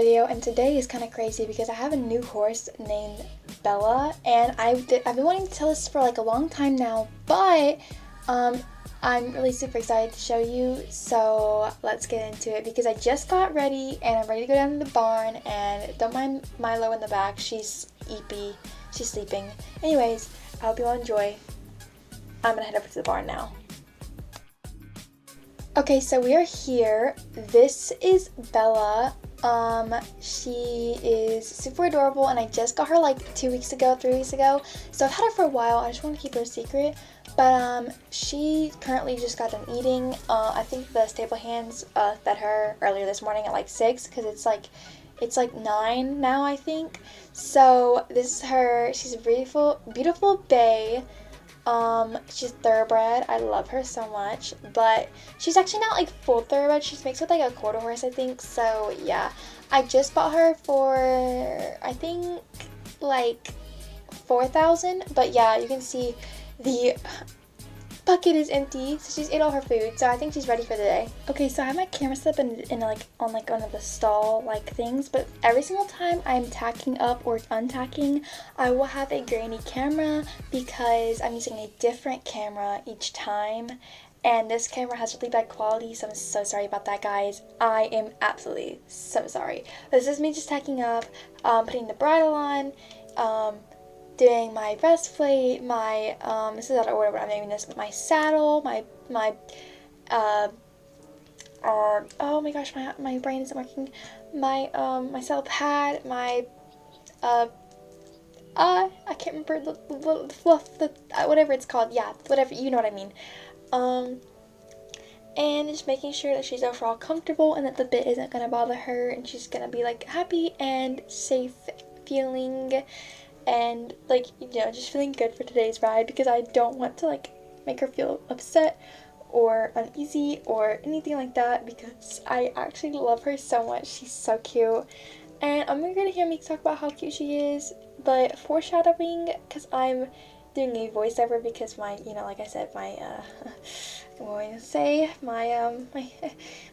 video, and today is kind of crazy because I have a new horse named Bella, and I've been wanting to tell this for like a long time now, but I'm really super excited to show you, so let's get into it because I just got ready and I'm ready to go down to the barn, and don't mind Milo in the back, she's eepy, she's sleeping. Anyways, I hope you all enjoy. I'm gonna head over to the barn now. Okay, so we are here. This is Bella. She is super adorable, and I just got her like 3 weeks ago. So I've had her for a while. I just want to keep her a secret. But she currently just got done eating. I think the stable hands fed her earlier this morning at like 6 because it's like 9 now, I think. So this is her. She's a beautiful bay. She's thoroughbred. I love her so much, but she's actually not like full thoroughbred. She's mixed with like a quarter horse, I think. So yeah, I just bought her for I think like 4,000. But yeah, you can see the bucket is empty, so she's ate all her food, so I think she's ready for the day. Okay, so I have my camera set up in like on like one of the stall like things, but every single time I'm tacking up or untacking, I will have a grainy camera because I'm using a different camera each time, and this camera has really bad quality, so I'm so sorry about that, guys. I am absolutely so sorry. But this is me just tacking up, putting the bridle on, doing my breastplate, my this is out of order what I'm naming this, but my saddle, my oh my gosh, my brain isn't working, my saddle pad, my I can't remember the fluff, the whatever it's called, yeah, whatever, you know what I mean, and just making sure that she's overall comfortable and that the bit isn't gonna bother her, and she's gonna be like happy and safe feeling, and like, you know, just feeling good for today's ride because I don't want to like make her feel upset or uneasy or anything like that because I actually love her so much. She's so cute, and I'm gonna hear me talk about how cute she is, but foreshadowing because I'm doing a voiceover because my, you know, like I said, my I'm going to say my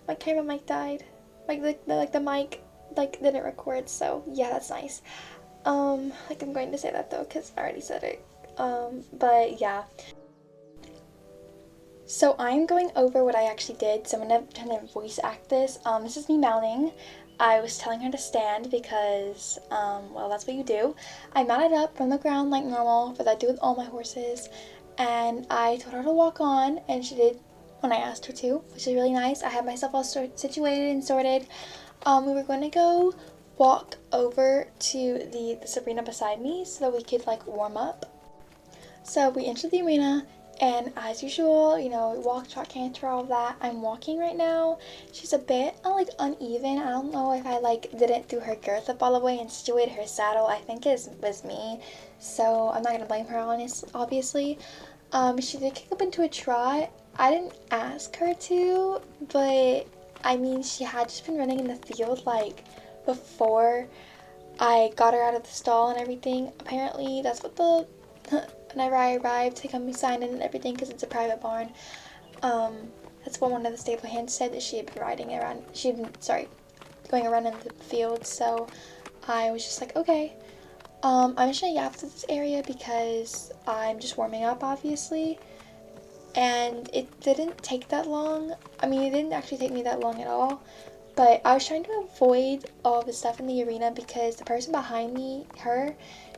my camera mic died, like the mic like didn't record, so yeah, that's nice. Like I'm going to say that though because I already said it, but yeah. So I'm going over what I actually did, so I'm gonna kind of voice act this. This is me mounting. I was telling her to stand because, well, that's what you do. I mounted up from the ground like normal, but I do with all my horses, and I told her to walk on, and she did when I asked her to, which is really nice. I had myself all situated and sorted. We were going to go walk over to this arena beside me so that we could like warm up. So we entered the arena, and as usual, you know, walk, trot, canter, all of that. I'm walking right now. She's a bit like uneven. I don't know if I like didn't do her girth up all the way and situated her saddle. I think it was me, so I'm not gonna blame her on this, obviously. She did kick up into a trot. I didn't ask her to, but I mean, she had just been running in the field like before I got her out of the stall and everything. Apparently that's what the whenever I arrived to come be signed in and everything, because it's a private barn, that's what one of the stable hands said, that she had been going around in the field. So I was just like, okay, I'm just gonna yap to this area because I'm just warming up, obviously, and it didn't take that long. I mean, it didn't actually take me that long at all. But I was trying to avoid all the stuff in the arena because the person behind me,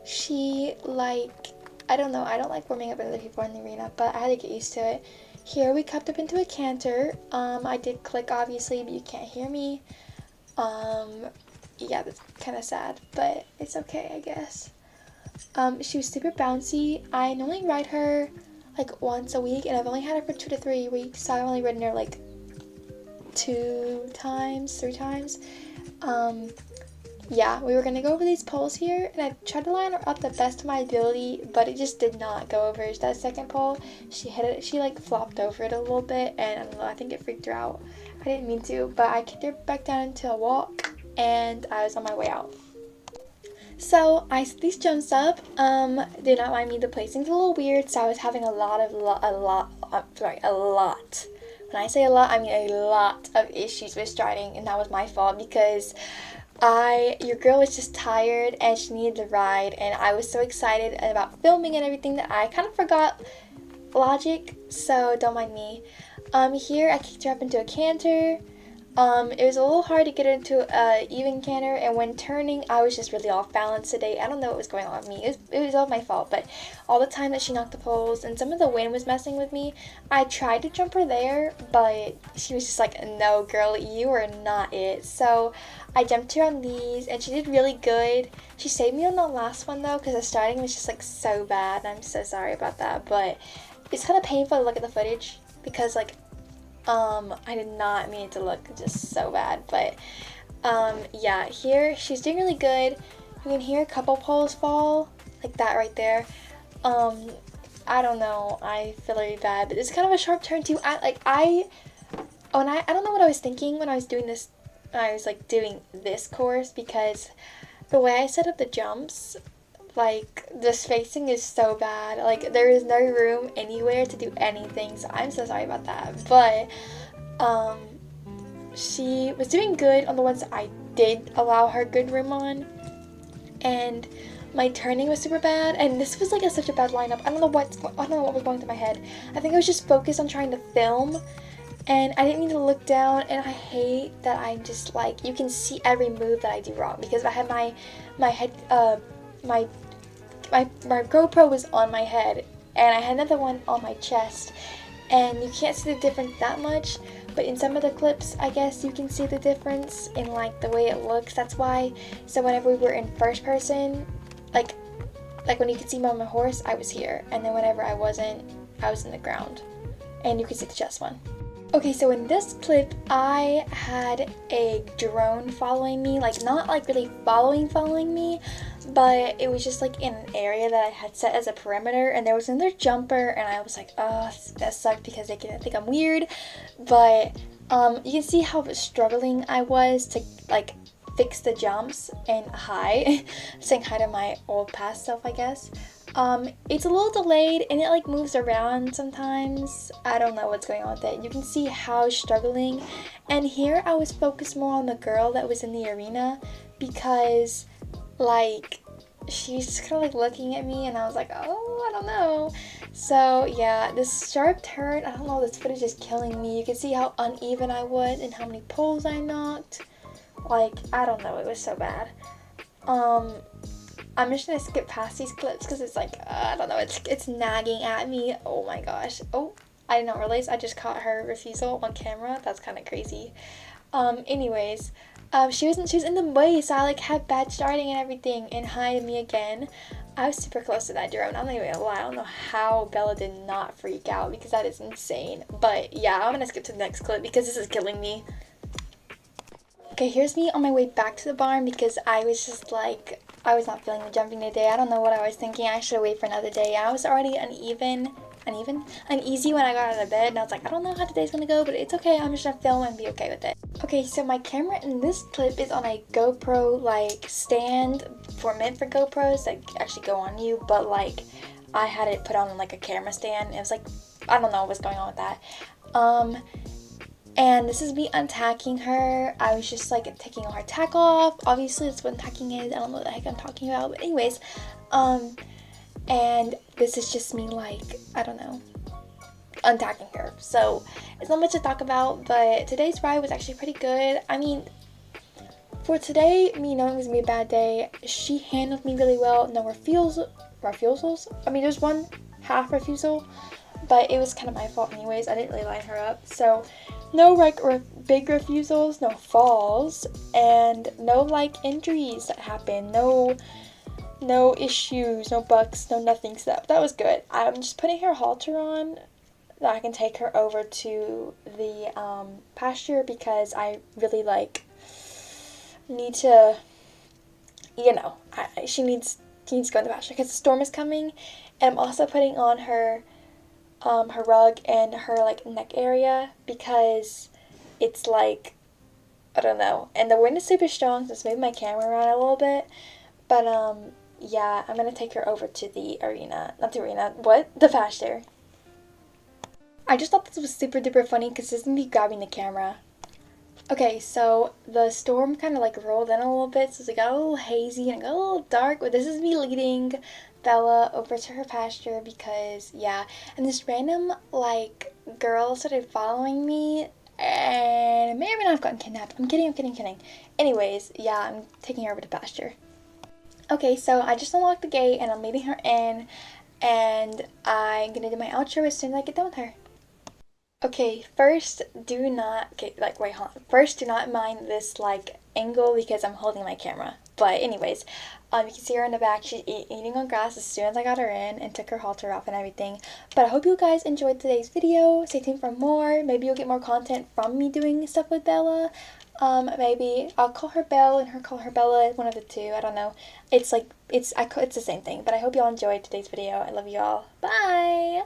she like, I don't know, I don't like warming up with other people in the arena, but I had to get used to it. Here we cupped up into a canter. I did click obviously, but you can't hear me. Yeah, that's kind of sad, but it's okay, I guess. She was super bouncy. I normally ride her like once a week, and I've only had her for 2 to 3 weeks, so I've only ridden her like 3 times. Yeah, we were gonna go over these poles here, and I tried to line her up the best of my ability, but it just did not go over. That second pole, she hit it, she like flopped over it a little bit, and I don't know, I think it freaked her out. I didn't mean to, but I kicked her back down into a walk, and I was on my way out. So I set these jumps up. Do not mind me, the placing's a little weird, so I was having a lot. When I say a lot, I mean a lot of issues with striding, and that was my fault because Your girl was just tired and she needed the ride, and I was so excited about filming and everything that I kind of forgot logic, so don't mind me. Here I kicked her up into a canter. It was a little hard to get her into a even canter, and when turning, I was just really off balance today. I don't know what was going on with me. It was all my fault, but all the time that she knocked the poles and some of the wind was messing with me, I tried to jump her there, but she was just like, no girl, you are not it. So I jumped her on these, and she did really good. She saved me on the last one though, because the starting was just like so bad, and I'm so sorry about that, but it's kind of painful to look at the footage, because like, I did not mean it to look just so bad, but, yeah, here, she's doing really good. You can hear a couple poles fall, like that right there. I don't know, I feel really bad, but it's kind of a sharp turn too. I don't know what I was thinking when I was doing this, doing this course, because the way I set up the jumps, like, the spacing is so bad. Like, there is no room anywhere to do anything, so I'm so sorry about that. But, she was doing good on the ones that I did allow her good room on. And my turning was super bad, and this was like such a bad lineup. I don't know what was going through my head. I think I was just focused on trying to film, and I didn't need to look down, and I hate that I'm just like, you can see every move that I do wrong, because I had my GoPro was on my head, and I had another one on my chest, and you can't see the difference that much, but in some of the clips, I guess you can see the difference in like the way it looks. That's why. So whenever we were in first person, like when you could see me on my horse, I was here, and then whenever I wasn't, I was in the ground, and you could see the chest one. Okay, so in this clip, I had a drone following me, like not like really following me, but it was just like in an area that I had set as a perimeter, and there was another jumper, and I was like, oh, that sucked because they can think I'm weird, but you can see how struggling I was to like fix the jumps and hi, saying hi to my old past self, I guess. It's a little delayed, and it like moves around sometimes. I don't know what's going on with it. You can see how struggling, and here I was focused more on the girl that was in the arena, because like she's just kind of like looking at me, and I was like, oh, I don't know. So yeah, this sharp turn, I don't know, this footage is killing me. You can see how uneven I was and how many poles I knocked. Like, I don't know, it was so bad. I'm just gonna skip past these clips because it's like, I don't know, it's nagging at me. Oh my gosh. Oh, I did not realize I just caught her refusal on camera. That's kind of crazy. Anyways, she was in the way, so I like had bad starting and everything, and hi to me again. I was super close to that drone. I'm not even gonna lie, I don't know how Bella did not freak out, because that is insane. But yeah, I'm gonna skip to the next clip because this is killing me. Okay, here's me on my way back to the barn, because I was just like, I was not feeling the jumping today. I don't know what I was thinking. I should wait for another day. I was already uneasy when I got out of bed, and I was like, I don't know how today's gonna go, but it's okay. I'm just gonna film and be okay with it. Okay, so my camera in this clip is on a GoPro like stand meant for GoPros that actually go on you, but like I had it put on like a camera stand. It was like, I don't know what's going on with that. And this is me untacking her. I was just like taking all her tack off. Obviously that's what untacking is. I don't know what the heck I'm talking about, but anyways, and this is just me like, I don't know, untacking her. So it's not much to talk about, but today's ride was actually pretty good. I mean, for today, me knowing it was gonna be a bad day, she handled me really well. No refusals. I mean, there's one half refusal, but it was kind of my fault anyways. I didn't really line her up. So no like big refusals, no falls, and no like injuries that happened. No issues, no bucks, no nothing. So that was good. I'm just putting her halter on that I can take her over to the pasture, because I really like need to, you know, she needs to go in the pasture because the storm is coming. And I'm also putting on her rug and her like neck area, because it's like, I don't know, and the wind is super strong, so it's moving my camera around a little bit. But yeah, I'm gonna take her over to the the pasture. I just thought this was super duper funny because this is me grabbing the camera. Okay, so the storm kind of like rolled in a little bit, so it got a little hazy and it got a little dark, but this is me leading Bella over to her pasture because, yeah, and this random, like, girl started following me and may or may not have gotten kidnapped. I'm kidding, I'm kidding, I'm kidding. Anyways, yeah, I'm taking her over to pasture. Okay, so I just unlocked the gate and I'm leading her in, and I'm gonna do my outro as soon as I get done with her. Okay, first, do not get, like, wait, hold on. First, do not mind this, like, angle because I'm holding my camera. But anyways, you can see her in the back. She's eating on grass as soon as I got her in and took her halter off and everything. But I hope you guys enjoyed today's video. Stay tuned for more. Maybe you'll get more content from me doing stuff with Bella. Maybe I'll call her Belle and her call her Bella, one of the two. I don't know. It's like, it's the same thing. But I hope y'all enjoyed today's video. I love y'all. Bye!